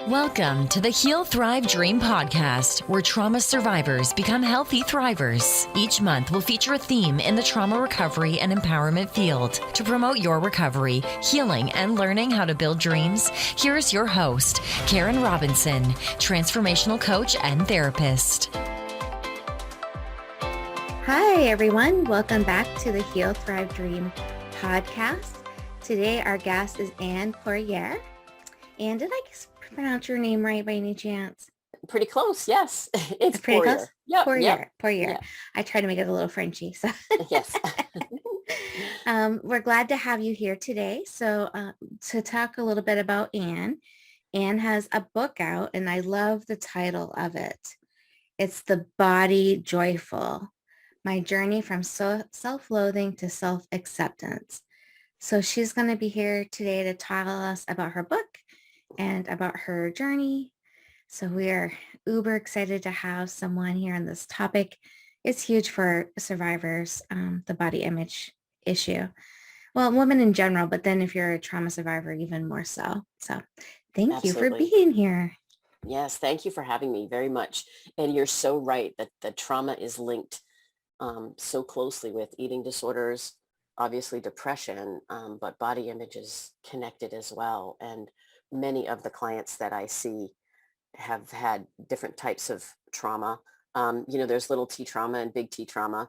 Welcome to the Heal, Thrive, Dream podcast, where trauma survivors become healthy thrivers. Each month, we'll feature a theme in the trauma recovery and empowerment field. To promote your recovery, healing, and learning how to build dreams, here's your host, Karen Robinson, transformational coach and therapist. Hi, everyone. Welcome back to the Heal, Thrive, Dream podcast. Today, our guest is Poirier. And did I pronounce your name right by any chance? Pretty close, yes. It's pretty Poirier. close? Yep, Poirier. Yeah. I try to make it a little Frenchy. So Yes. We're glad to have you here today. So to talk a little bit about Anne. Anne has a book out, and I love the title of it. It's The Body Joyful, My Journey from Self-Loathing to Self-Acceptance. So she's going to be here today to tell us about her book and about her journey. So we are uber excited to have someone here on this topic. It's huge for survivors, the body image issue. Well, women in general, but then if you're a trauma survivor, even more so. So thank you for being here. Yes, thank you for having me very much. And you're so right that the trauma is linked so closely with eating disorders, obviously depression, but body image is connected as well. And many of the clients that I see have had different types of trauma. There's little T trauma and big T trauma.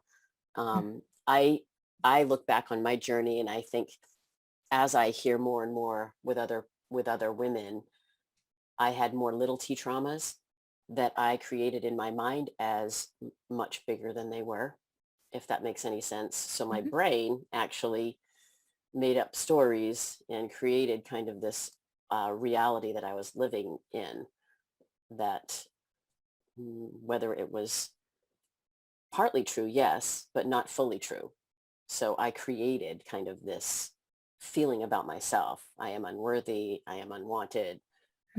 I look back on my journey, and I think as I hear more and more with other women, I had more little T traumas that I created in my mind as much bigger than they were, if that makes any sense. So my brain actually made up stories and created kind of this reality that I was living in, that whether it was partly true, yes, but not fully true. So I created kind of this feeling about myself. I am unworthy. I am unwanted.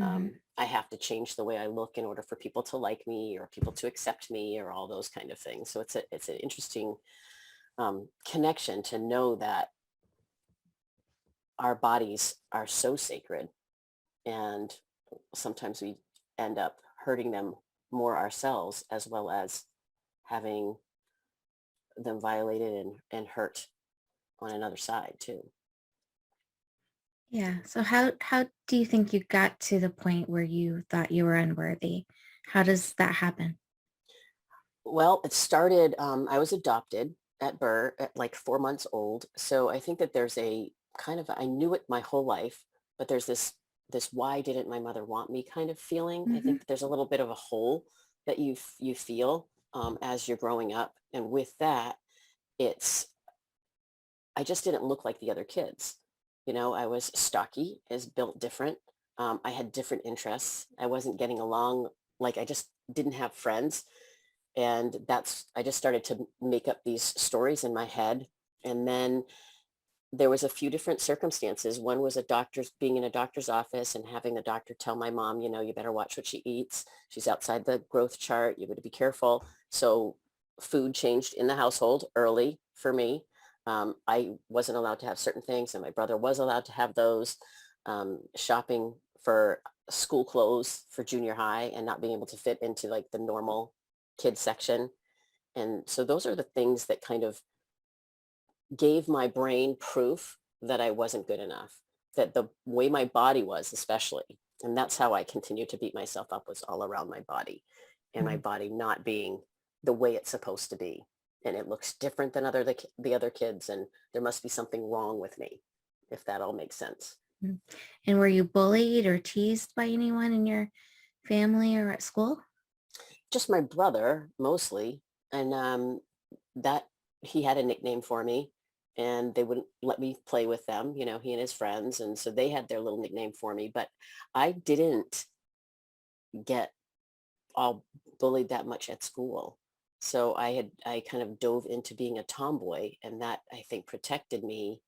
I have to change the way I look in order for people to like me or people to accept me or all those kind of things. So it's an interesting connection to know that our bodies are so sacred, and sometimes we end up hurting them more ourselves, as well as having them violated and hurt on another side too. Yeah. So how do you think you got to the point where you thought you were unworthy? How does that happen? Well, it started, I was adopted at birth at like 4 months old. So I think that there's a kind of, I knew it my whole life, but there's this why didn't my mother want me kind of feeling. I think that there's a little bit of a hole that you feel as you're growing up. And with that, I just didn't look like the other kids. I was stocky, is built different. I had different interests. I wasn't getting along. Like I just didn't have friends. And I just started to make up these stories in my head. And then there was a few different circumstances. One was being in a doctor's office and having the doctor tell my mom, you better watch what she eats. She's outside the growth chart. You better be careful. So food changed in the household early for me. I wasn't allowed to have certain things, and my brother was allowed to have those. Shopping for school clothes for junior high and not being able to fit into like the normal kids section. And so those are the things that kind of gave my brain proof that I wasn't good enough, that the way my body was, especially, and that's how I continued to beat myself up, was all around my body, and my body not being the way it's supposed to be. And it looks different than the other kids, and there must be something wrong with me, if that all makes sense. And were you bullied or teased by anyone in your family or at school? Just my brother mostly, and that he had a nickname for me, and they wouldn't let me play with them, he and his friends, and so they had their little nickname for me, but I didn't get all bullied that much at school. So I kind of dove into being a tomboy, and that I think protected me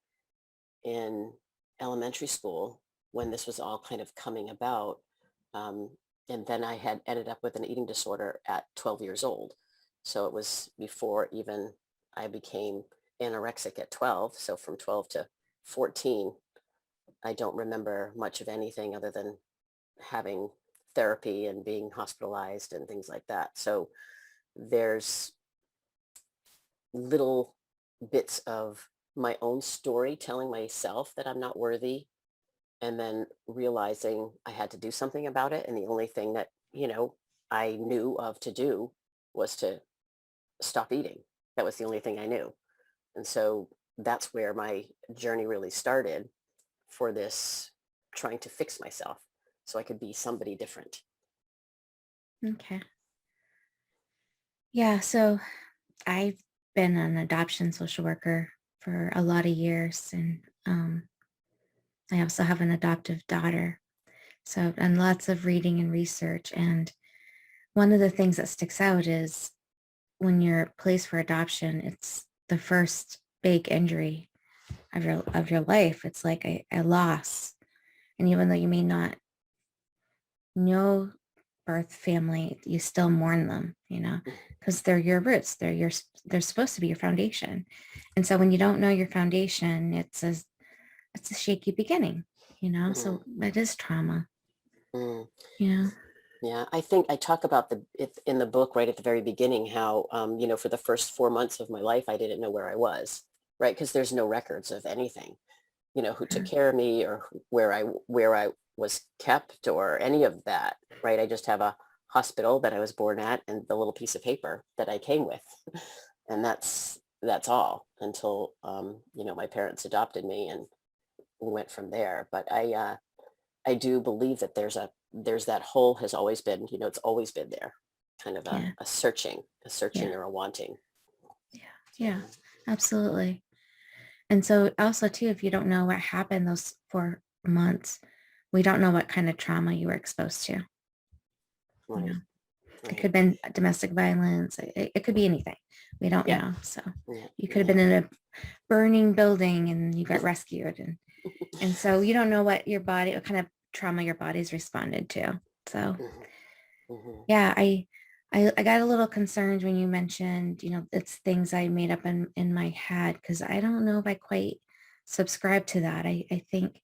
in elementary school when this was all kind of coming about. And then I had ended up with an eating disorder at 12 years old. So it was before even I became anorexic at 12. So from 12 to 14, I don't remember much of anything other than having therapy and being hospitalized and things like that. So there's little bits of my own story telling myself that I'm not worthy, and then realizing I had to do something about it. And the only thing that, I knew of to do was to stop eating. That was the only thing I knew. And so that's where my journey really started for this, trying to fix myself so I could be somebody different. Okay. Yeah. So I've been an adoption social worker for a lot of years, and I also have an adoptive daughter. So I've done lots of reading and research. And one of the things that sticks out is when you're placed for adoption, it's the first big injury of your life. It's like a loss. And even though you may not know birth family, you still mourn them, because they're your roots. They're supposed to be your foundation. And so when you don't know your foundation, it's a shaky beginning, Mhm. so it is trauma, Mm. you know. Yeah, I think I talk about it in the book right at the very beginning, how, for the first 4 months of my life, I didn't know where I was, right? Because there's no records of anything, who took Sure. care of me, or where I was kept, or any of that, right? I just have a hospital that I was born at and the little piece of paper that I came with. And that's all until, my parents adopted me, and we went from there. But I do believe that there's that hole has always been, it's always been there, kind of a, Yeah. a searching, a searching Yeah. or a wanting. Yeah. Yeah. So, Absolutely. And so also too, if you don't know what happened those 4 months, we don't know what kind of trauma you were exposed to. You know, right, it right. could have been domestic violence. It could be anything. We don't Yeah, know. So yeah, you could have yeah. been in a burning building and you got rescued. And so you don't know what kind of trauma your body's responded to. So Mhm, mhm, yeah, I got a little concerned when you mentioned, it's things I made up in my head, because I don't know if I quite subscribe to that. I think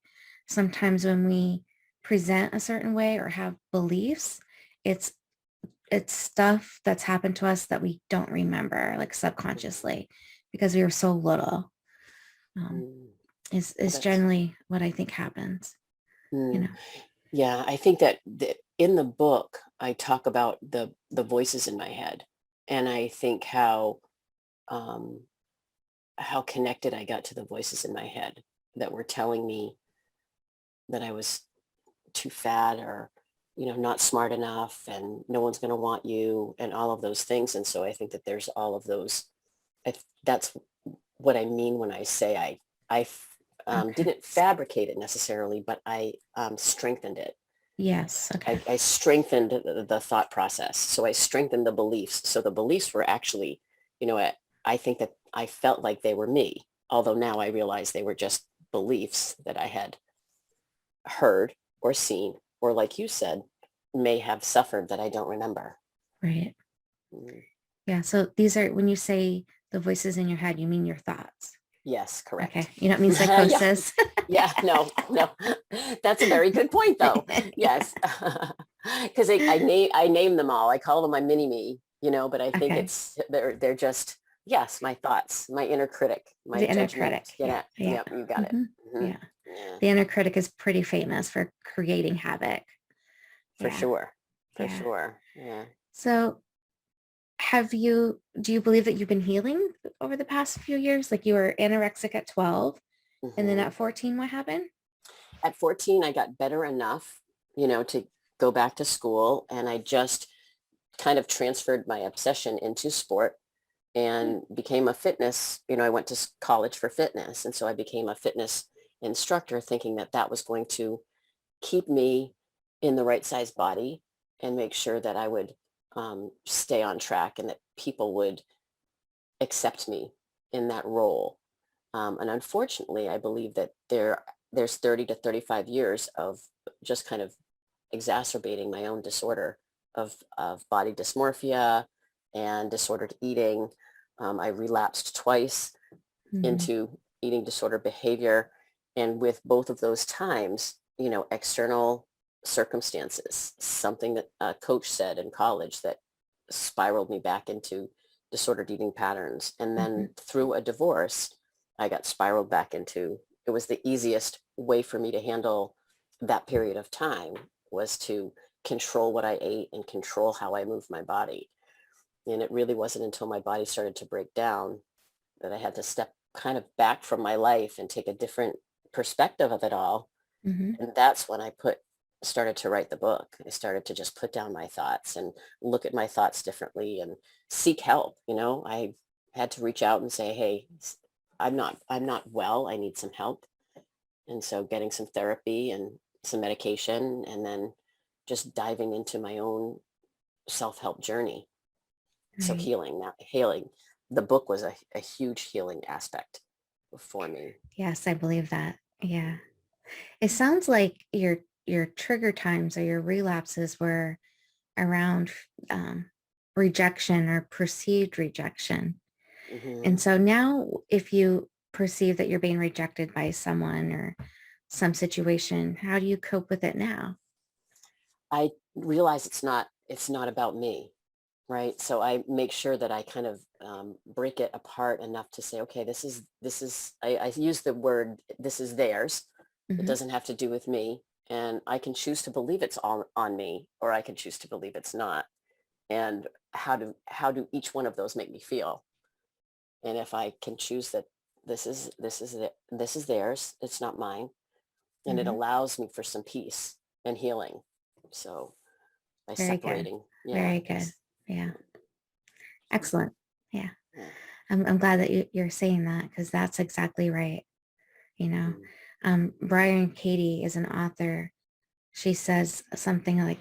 sometimes when we present a certain way or have beliefs, it's it's stuff that's happened to us that we don't remember, like mhm, subconsciously, because we were so little. Um, mm. Well, is that's generally what I think happens, you mm. know. Yeah. I think that in the book I talk about the voices in my head, and I think um, how connected I got to the voices in my head that were telling me that I was too fat, or not smart enough, and no one's going to want you, and all of those things. And so I think that there's all of those. That's what I mean when I say I Okay. didn't fabricate it necessarily, but I strengthened it. Yes. Okay. I strengthened the thought process, so I strengthened the beliefs, so the beliefs were actually, I think that I felt like they were me, although now I realize they were just beliefs that I had heard or seen, or, like you said, may have suffered that I don't remember. Right. Mm. Yeah. So these are, when you say the voices in your head, you mean your thoughts. Yes, Okay. correct. You don't mean Yeah, psychosis. yeah, no, no. That's a very good point, though. Yeah. Yes, because I name them all. I call them my mini me, but I think Okay. they're just, yes, my thoughts, my inner critic, my The inner judgment. critic. Yeah. Yeah, Yeah. yep, you got it. hmm Hmm. Yeah. Yeah, The inner critic is pretty famous for creating havoc. for Yeah. sure, for Yeah. sure. Yeah. So do you believe that you've been healing over the past few years? Like you were anorexic at 12, and then Hmm. at 14, what happened? At 14, I got better enough, to go back to school, and I just kind of transferred my obsession into sport Hmm. and became a fitness, I went to college for fitness. And so I became a fitness instructor, thinking that that was going to keep me in the right size body and make sure that I would stay on track, and that people would accept me in that role. And unfortunately, I believe that there's 30 to 35 years of just kind of exacerbating my own disorder of body dysmorphia and disordered eating. I relapsed twice Mhm. into eating disorder behavior. And with both of those times, external circumstances, something that a coach said in college that spiraled me back into disordered eating patterns. And Mhm. then through a divorce, I got spiraled back into, it was the easiest way for me to handle that period of time was to control what I ate and control how I moved my body. And it really wasn't until my body started to break down that I had to step kind of back from my life and take a different perspective of it all. Mhm. And that's when I started to write the book. I started to just put down my thoughts and look at my thoughts differently and seek help. I had to reach out and say, hey, I'm not well. I need some help. And so getting some therapy and some medication and then just diving into my own self-help journey. So Right. healing. The book was a huge healing aspect for me. Yes, I believe that. Yeah. It sounds like your trigger times or your relapses were around rejection or perceived rejection. And Hmm. so now if you perceive that you're being rejected by someone or some situation, how do you cope with it now? I realize it's not about me, right? So I make sure that I kind of break it apart enough to say, okay, I use the word, this is theirs. It Hmm. doesn't have to do with me. And I can choose to believe it's all on me, or I can choose to believe it's not. And how do each one of those make me feel? And if I can choose that this is theirs, it's not mine, and it Hmm. allows me for some peace and healing. So by Very good. separating, yeah, Very good. Yeah. yeah, Excellent. Yeah. yeah. I'm glad that you're saying that because that's exactly right. You know, Mm. Brian Katie is an author. She says something like,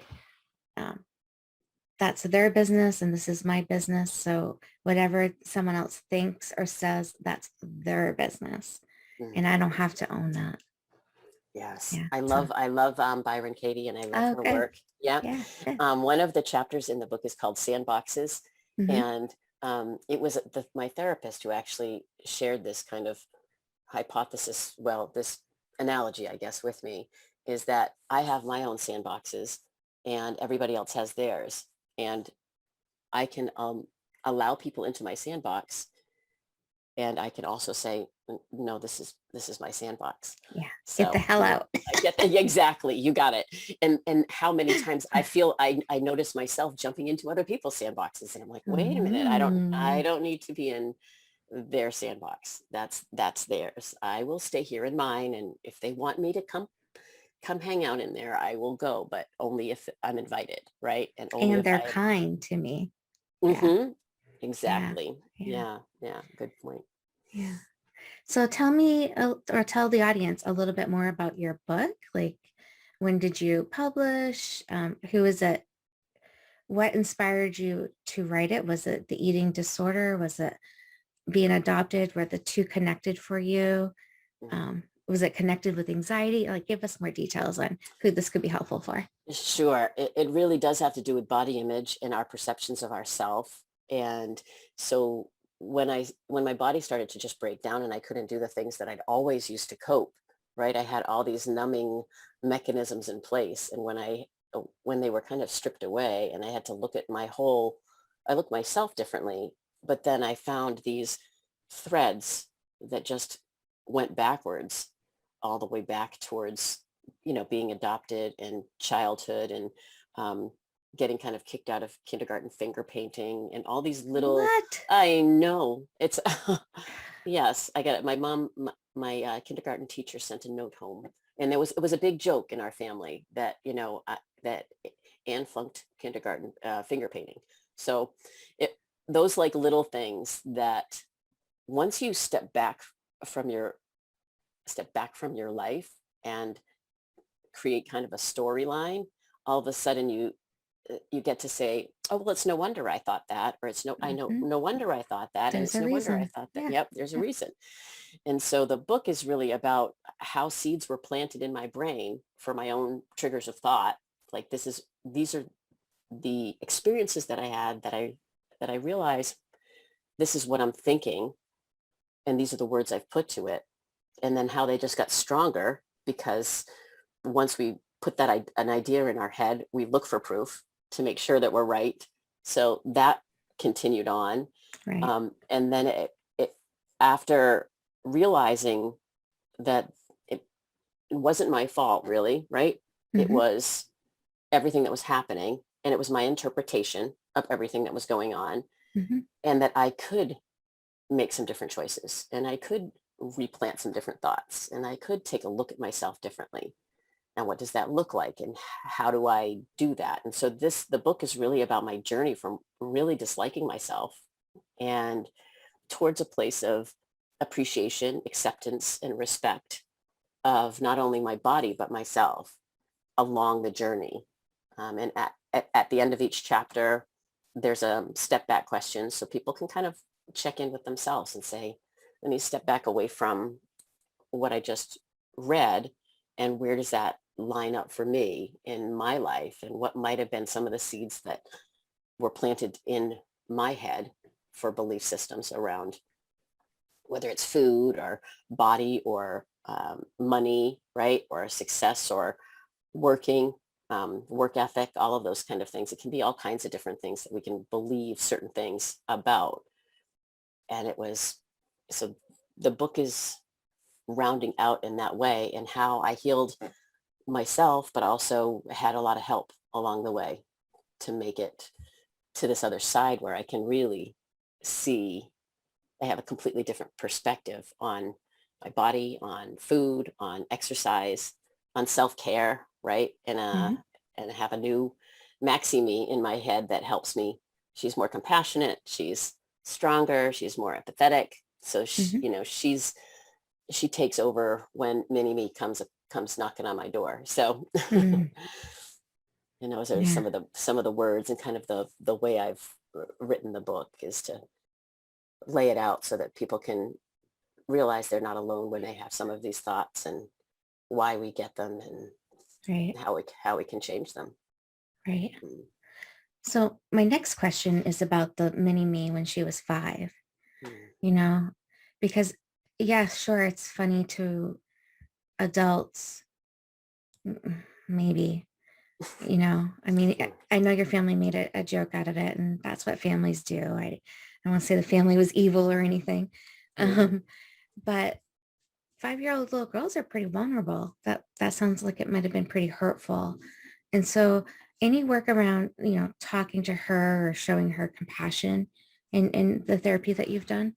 um, that's their business and this is my business. So whatever someone else thinks or says, that's their business. Mm. And I don't have to own that. Yes, Yeah. I So, love Byron Katie, and I love oh, her good. work. Yeah, Yeah. Good. one of the chapters in the book is called Sandboxes, Mm-hmm. and it was my therapist who actually shared this kind of hypothesis. Well, this analogy, I guess, with me is that I have my own sandboxes, and everybody else has theirs, and I can allow people into my sandbox, and I can also say, no, this is my sandbox." Yeah. Get the So, hell out. I get yeah, exactly. You got it. And how many times I notice myself jumping into other people's sandboxes, and I'm like, wait a minute, I don't I Mm. don't need to be in their sandbox. That's theirs. I will stay here in mine, and if they want me to come hang out in there, I will go, but only if I'm invited, right? And only And if they're I. kind to me. Yeah. Mm-hmm. Yeah. Exactly. Yeah. Yeah. Yeah. Good point. Yeah. So tell me or tell the audience a little bit more about your book. Like, when did you publish? Who is it? What inspired you to write it? Was it the eating disorder? Was it being adopted? Were the two connected for you? Mhm. Was it connected with anxiety? Like, give us more details on who this could be helpful for. Sure. It really does have to do with body image and our perceptions of ourself. And so when my body started to just break down and I couldn't do the things that I'd always used to cope, right? I had all these numbing mechanisms in place. And when they were kind of stripped away and I had to I looked myself differently, but then I found these threads that just went backwards all the way back towards being adopted and childhood and um, getting kind of kicked out of kindergarten finger painting and all these little, What? I know it's, yes, I got it. My mom, my kindergarten teacher sent a note home, and it was a big joke in our family that, that Anne flunked kindergarten finger painting. So it, those like little things that once you from your step back from your life and create kind of a storyline, all of a sudden you get to say, oh, well, it's no wonder I thought that, or I know, Mhm. no wonder I thought that. And There's it's a no wonder I reason. thought that. Yeah. Yep. There's a Yeah. reason. And so the book is really about how seeds were planted in my brain for my own triggers of thought. Like these are the experiences that I had that I realize this is what I'm thinking. And these are the words I've put to it. And then how they just got stronger because once we put an idea in our head, we look for proof to make sure that we're right. So that continued on. Right. And then it after realizing that it wasn't my fault really, right? It Mm-hmm. was everything that was happening, and it was my interpretation of everything that was going on, Mm-hmm. and that I could make some different choices, and I could replant some different thoughts, and I could take a look at myself differently. And what does that look like, and how do I do that? And so the book is really about my journey from really disliking myself and towards a place of appreciation, acceptance, and respect of not only my body but myself along the journey. And at the end of each chapter, there's a step back question so people can kind of check in with themselves and say, let me step back away from what I just read, and where does that line up for me in my life, and what might have been some of the seeds that were planted in my head for belief systems around whether it's food or body or money, right? Or success or working, work ethic, all of those kind of things. It can be all kinds of different things that we can believe certain things about. And it was, so the book is rounding out in that way, and how I healed myself, but also had a lot of help along the way to make it to this other side where I can really see, I have a completely different perspective on my body, on food, on exercise, on self-care, right? Mm-hmm. And have a new maxi me in my head that helps me. She's more compassionate, she's stronger, she's more empathetic. So Mm-hmm. she takes over when mini me comes knocking on my door. So Mm-hmm. those are Yeah. some of the words, and kind of the way I've written the book is to lay it out so that people can realize they're not alone when they have some of these thoughts, and why we get them, and Right. how we can change them. Right. Mm, So my next question is about the mini me when she was 5, mm, you know, because yeah, sure, it's funny to adults, maybe, I mean, mm, I know your family made a joke out of it, and that's what families do. I won't say the family was evil or anything. mm. Um, but 5-year-old little girls are pretty vulnerable. That sounds like it might have been pretty hurtful. And so any work around, talking to her or showing her compassion in the therapy that you've done?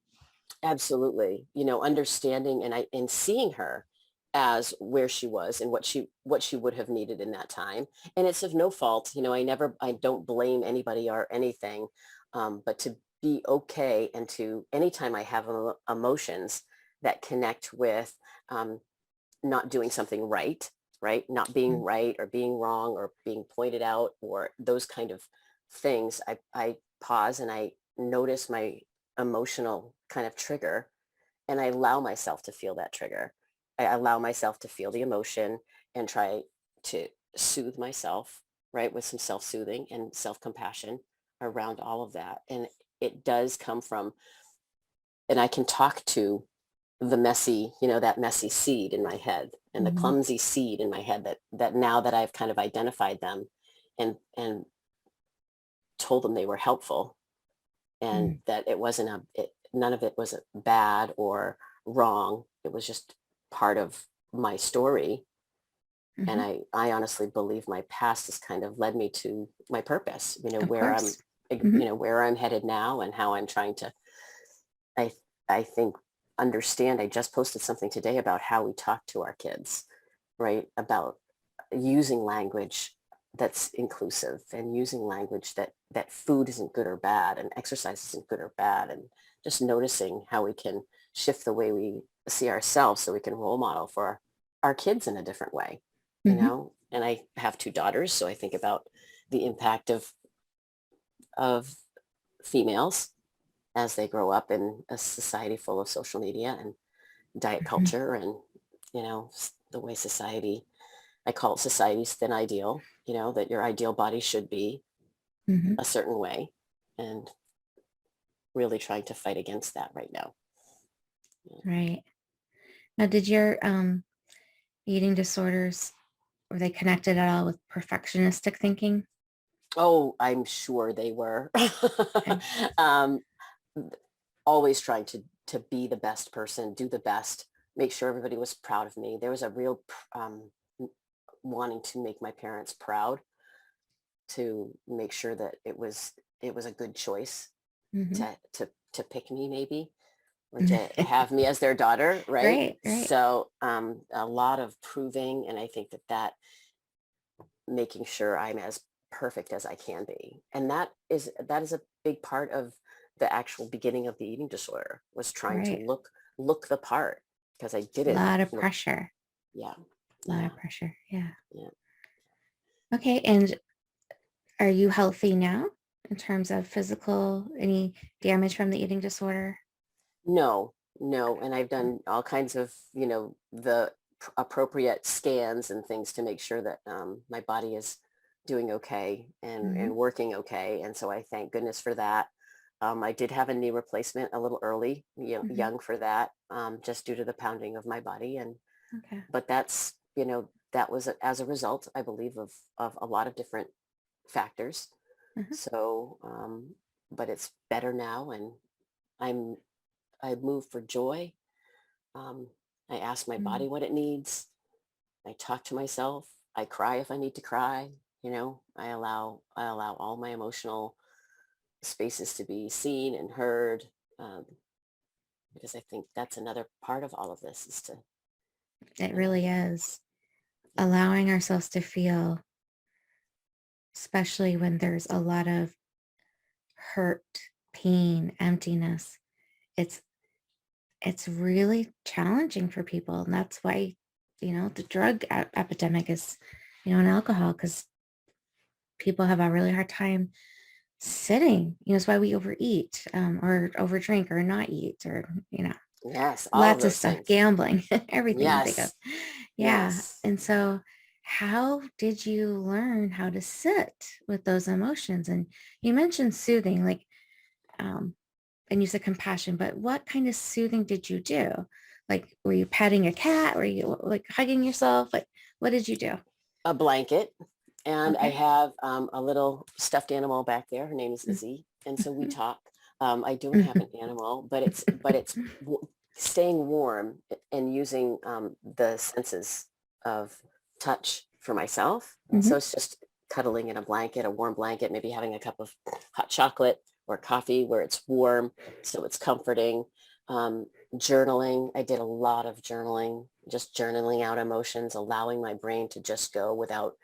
Absolutely. Understanding and seeing her as where she was and what she would have needed in that time. And it's of no fault. I don't blame anybody or anything. But to be okay, and to anytime I have emotions that connect with um, not doing something right, right? Not being Mm-hmm. right or being wrong or being pointed out or those kind of things, I pause and I notice my emotional kind of trigger, and I allow myself to feel that trigger. I allow myself to feel the emotion and try to soothe myself, right? With some self-soothing and self-compassion around all of that. And it does come from, and I can talk to the messy, that messy seed in my head, and the Mm-hmm. clumsy seed in my head, that now that I've kind of identified them and told them they were helpful, and that it wasn't none of it was bad or wrong. It was just part of my story. And Mm-hmm. I honestly believe my past has kind of led me to my purpose, Of course. Mm-hmm. where I'm headed now, and how I'm trying to, I I think, understand. I just posted something today about how we talk to our kids, right? About using language that's inclusive, and using language that food isn't good or bad, and exercise isn't good or bad, and just noticing how we can shift the way we see ourselves so we can role model for our kids in a different way, Mm-hmm. And I have 2 daughters, so I think about the impact of females as they grow up in a society full of social media and diet Mm-hmm. culture, and the way society, I call it society's thin ideal, that your ideal body should be Mm-hmm. a certain way, and really trying to fight against that right now. Yeah. Right. Now, did your eating disorders were they connected at all with perfectionistic thinking? Oh, I'm sure they were. Okay. um, Always trying to be the best person, do the best, make sure everybody was proud of me. There was a real wanting to make my parents proud, to make sure that it was a good choice Hmm. to pick me, maybe, or to have me as their daughter, right? Right, right, So a lot of proving, and I think that making sure I'm as perfect as I can be. And that is a big part of the actual beginning of the eating disorder, was trying to right. look the part, because I A didn't lot of look. pressure. Yeah. A lot Yeah. of pressure. Yeah. Yeah. Okay. And are you healthy now in terms of physical, any damage from the eating disorder? No, no. And I've done all kinds of, the appropriate scans and things to make sure that my body is doing okay and Hmm. working okay. And so I thank goodness for that. I did have a knee replacement a little early, Hmm. young for that, just due to the pounding of my body. Okay. But that was as a result, I believe, of a lot of different factors. Uh-huh. So, but it's better now, and I'm I move for joy. Um, I ask my Mm. body what it needs. I talk to myself. I cry if I need to cry. I allow all my emotional spaces to be seen and heard, um, because I think that's another part of all of this, is to, It you know, really is yeah, allowing ourselves to feel, especially when there's a lot of hurt, pain, emptiness. It's it's really challenging for people. And that's why, the drug epidemic is, and alcohol, because people have a really hard time sitting. It's why we overeat, or overdrink or not eat, or, yes, all of lots of those stuff, things. gambling, everything you think of. Yes, Yeah. yes. And so how did you learn how to sit with those emotions? And you mentioned soothing, like, um, and you said compassion, but what kind of soothing did you do? Like, were you petting a cat? Were you like hugging yourself? Like, what did you do? A blanket, and I Okay. have a little stuffed animal back there. Her name is Izzy, and so we talk. I don't have an animal, but it's staying warm and using the senses of touch for myself. So Mhm. it's just cuddling in a blanket, a warm blanket, maybe having a cup of hot chocolate or coffee where it's warm, so it's comforting. Um, Journaling. I did a lot of journaling, just journaling out emotions, allowing my brain to just go without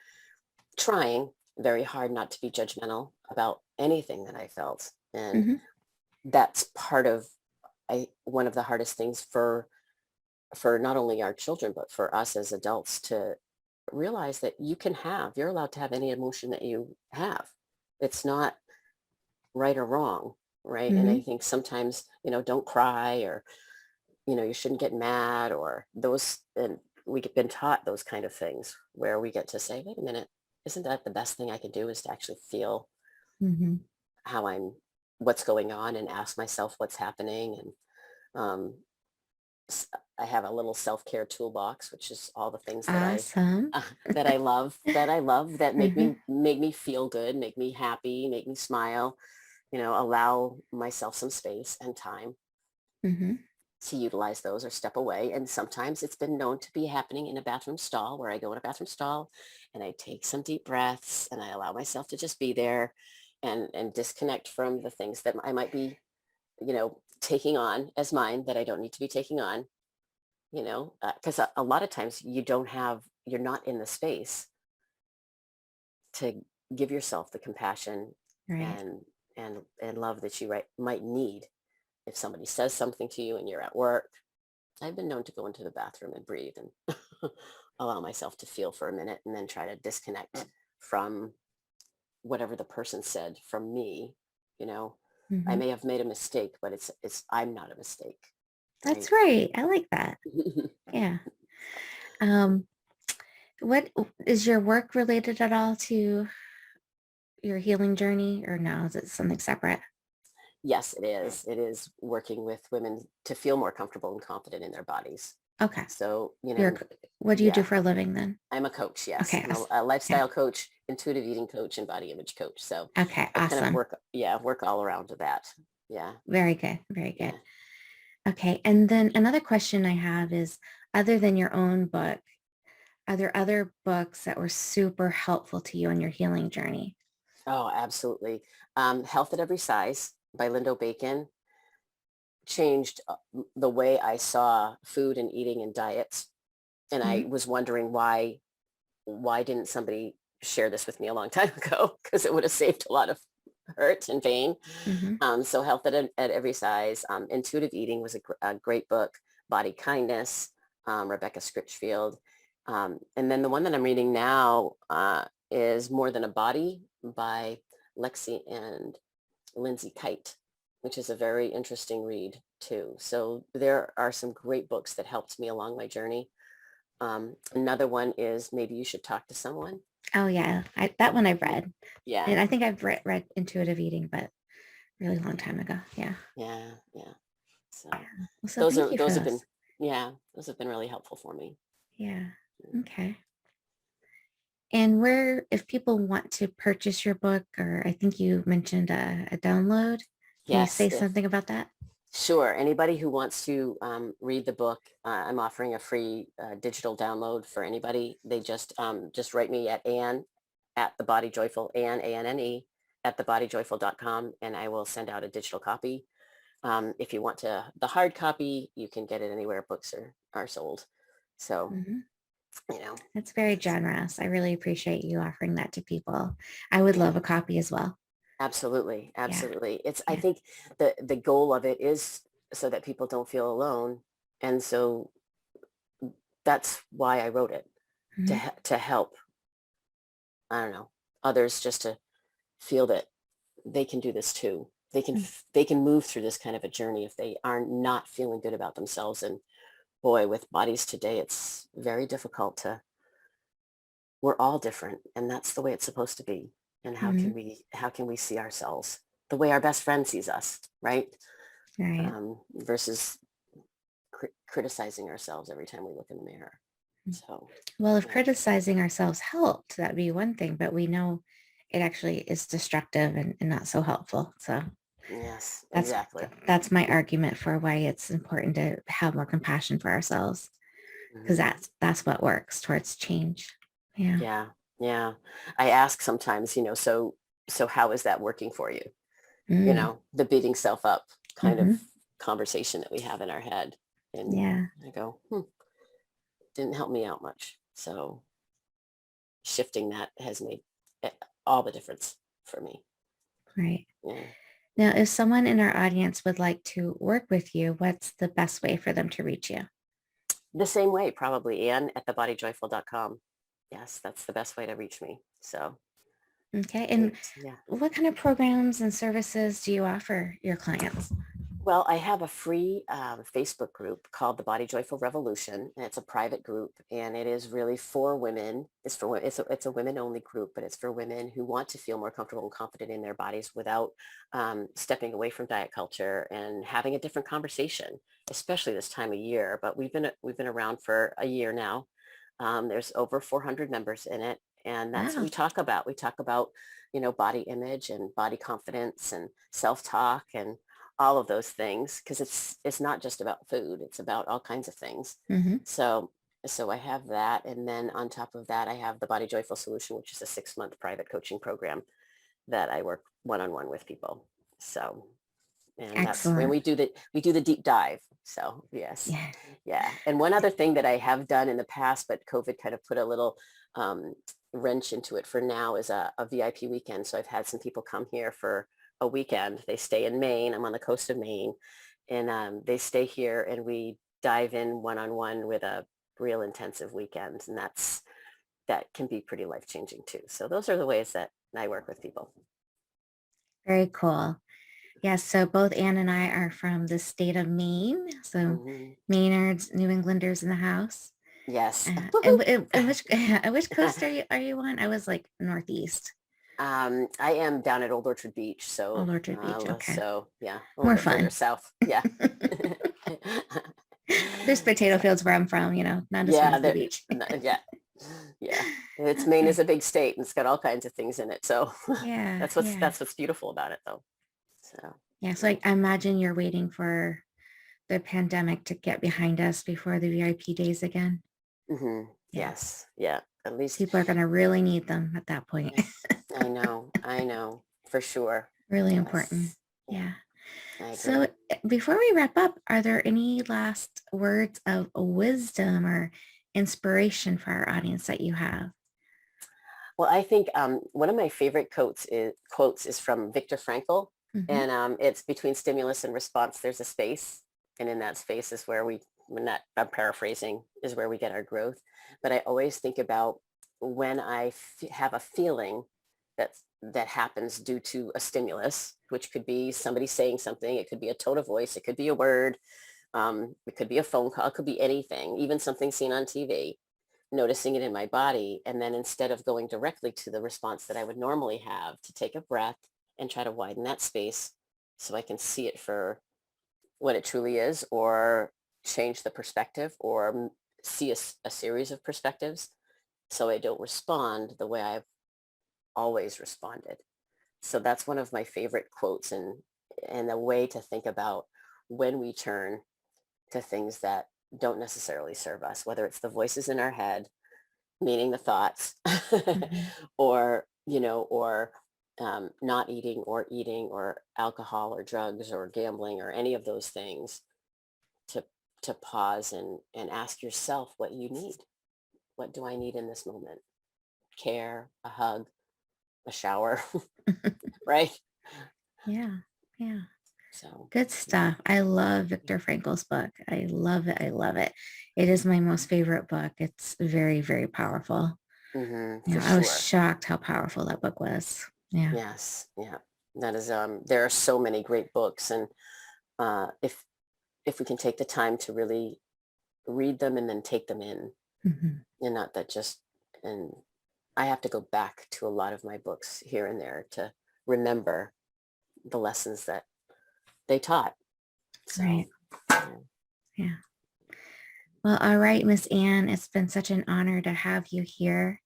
trying very hard not to be judgmental about anything that I felt. And Mhm. that's part of one of the hardest things for not only our children, but for us as adults, to realize that you're allowed to have any emotion that you have. It's not right or wrong, right? And I Mhm. think sometimes, don't cry, or you shouldn't get mad, or those, and we get been taught those kind of things, where we get to say, wait a minute, isn't that the best thing I can do, is to actually feel Mhm. how what's going on, and ask myself what's happening. And um, s- I have a little self-care toolbox, which is all the things that I Awesome. that I love, that make Mhm. me feel good, make me happy, make me smile, allow myself some space and time Mhm. to utilize those or step away. And sometimes it's been known to be happening in a bathroom stall, where I go in a bathroom stall and I take some deep breaths, and I allow myself to just be there, and disconnect from the things that I might be, taking on as mine, that I don't need to be taking on, because a lot of times you're not in the space to give yourself the compassion Right. and and love that you might need. If somebody says something to you and you're at work, I've been known to go into the bathroom and breathe and allow myself to feel for a minute, and then try to disconnect from whatever the person said from me. You know, I Mhm. may have made a mistake, but I'm not a mistake, right? That's right. I like that. Yeah. Um, what is your work related at all to your healing journey, or no? Is it something separate? Yes, it is. It is working with women to feel more comfortable and confident in their bodies. Okay. So, What do you do yeah, for a living then? I'm a coach. Yes. Okay. I'm a Yeah. lifestyle coach, intuitive eating coach, and body image coach. So Okay. I kind of Awesome. work all around to that. Yeah. Very good. Very good. Yeah. Okay. And then another question I have is, other than your own book, are there other books that were super helpful to you on your healing journey? Oh, absolutely. Health at Every Size by Lindo Bacon changed the way I saw food and eating and diets. And I Mm-hmm. was wondering why didn't somebody share this with me a long time ago? Because it would have saved a lot of hurt and pain. Mm-hmm. So Health at Every Size. Intuitive Eating was a great book. Body Kindness, Rebecca Scritchfield. And then the one that I'm reading now is More Than a Body by Lexi and Lindsay Kite, which is a very interesting read too. So there are some great books that helped me along my journey. Another one is Maybe You Should Talk to Someone. Oh yeah. That one I've Yeah. read. Yeah. And I think I've read Intuitive Eating, but really long time ago. Yeah. Yeah. Yeah. So Well, so thank you for those have been, those. yeah, those have been really helpful for me. Yeah. Mm. Okay. And where, if people want to purchase your book, or I think you mentioned a download, can you Yes, say if something about that? sure. Anybody who wants to read the book, I'm offering a free digital download for anybody. They just write me at Anne at the Body Joyful, Anne, A-N-N-E, at thebodyjoyful.com, and I will send out a digital copy. If you want the hard copy, you can get it anywhere books are sold. So, Hmm. you know, That's very generous. I really appreciate you offering that to people. I would yeah, love a copy as well. absolutely. Yeah. Absolutely. I Yeah. think the goal of it is so that people don't feel alone. And so that's why I wrote it, Hmm. to help, I don't know, others, just to feel that they can do this too. They can move through this kind of a journey if they are not feeling good about themselves. And boy, with bodies today, it's very difficult we're all different, and that's the way it's supposed to be. And Hmm. how can we see ourselves the way our best friend sees us, right? Right. Versus criticizing ourselves every time we look in the mirror. So, Well, if yeah. criticizing ourselves helped, that'd be one thing, but we know it actually is destructive and not so helpful. So Yes, that's exactly. that's my argument for why it's important to have more compassion for ourselves, because Mhm. that's what works towards change. Yeah. Yeah, yeah. I ask sometimes, so how is that working for you? Mm. The beating self up kind of Hmm. conversation that we have in our head. And Yeah. I go, didn't help me out much. So shifting that has made eh, all the difference for me. Right. Yeah. Now, if someone in our audience would like to work with you, what's the best way for them to reach you? The same way, probably, Anne at thebodyjoyful.com. Yes, that's the best way to reach me. So Okay. And great. Yeah. what kind of programs and services do you offer your clients? Well, I have a free Facebook group called the Body Joyful Revolution, and it's a private group, and it is really for women. It's a women only group, but it's for women who want to feel more comfortable and confident in their bodies without stepping away from diet culture and having a different conversation, especially this time of year. But we've been around for a year now. There's over 400 members in it, and that's what Wow. we talk about. We talk about body image and body confidence and self-talk and all of those things, because it's not just about food, it's about all kinds of things. Hmm. So I have that, and then on top of that I have the Body Joyful Solution, which is a 6-month private coaching program that I work one-on-one with people. So, and that's when Excellent. we do the deep dive. So yes. Yeah. Yeah. And one other thing that I have done in the past, but COVID kind of put a little um, wrench into it for now, is a VIP weekend. So I've had some people come here for a weekend. They stay in Maine. I'm on the coast of Maine, and they stay here, and we dive in one-on-one with a real intensive weekend. And that can be pretty life-changing too. So those are the ways that I work with people. Very cool. Yes. So both Anne and I are from the state of Maine. So Hmm. Maynards, New Englanders in the house. Yes. And which coast are you on? I was like Northeast, I am down at Old Orchard Beach, Old Orchard Beach. Okay. so yeah, a little More bit further fun. south. Yeah. There's potato fields where I'm from, not as fun Yeah, as the beach. yeah, yeah. It's Maine is a big state and it's got all kinds of things in it. So Yeah, that's yeah. what's beautiful about it though. So Yeah, so I imagine you're waiting for the pandemic to get behind us before the VIP days again. Yeah. yes, yeah. At least People are going to really need them at that point. I know for sure. Really important. Yes, yeah, Yeah. I agree. So before we wrap up, are there any last words of wisdom or inspiration for our audience that you have? Well, I think one of my favorite quotes is from Viktor Frankl, Mm-hmm. and it's between stimulus and response. There's a space, and in that space is where I'm paraphrasing, is where we get our growth. But I always think about when I have a feeling that happens due to a stimulus, which could be somebody saying something, it could be a tone of voice, it could be a word, it could be a phone call, it could be anything, even something seen on TV, noticing it in my body. And then instead of going directly to the response that I would normally have, to take a breath and try to widen that space so I can see it for what it truly is, or change the perspective, or see a series of perspectives so I don't respond the way I've always responded. So that's one of my favorite quotes, and a way to think about when we turn to things that don't necessarily serve us, whether it's the voices in our head, meaning the thoughts, Mm-hmm. or not eating, or alcohol or drugs or gambling or any of those things, to pause and ask yourself what you need. What do I need in this moment? Care, a hug, a shower, right? Yeah. Yeah. So, Good yeah. stuff. I love Viktor Frankl's book. I love it. I love it. It is my most favorite book. It's very, very powerful. For I was sure. shocked how powerful that book was. Yeah. Yes. Yeah. That is, there are so many great books, and if we can take the time to really read them and then take them in, Mhm. and not that just, and I have to go back to a lot of my books here and there to remember the lessons that they taught. Right. So, yeah, Yeah. Well, all right, Miss Anne, it's been such an honor to have you here,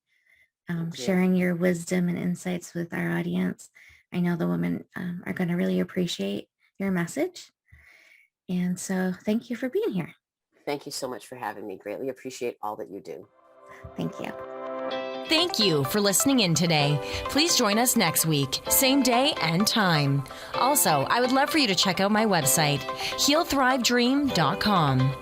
thank you. sharing your wisdom and insights with our audience. I know the women are going to really appreciate your message. And so thank you for being here. Thank you so much for having me. Greatly appreciate all that you do. Thank you. Thank you for listening in today. Please join us next week, same day and time. Also, I would love for you to check out my website, healthrivedream.com.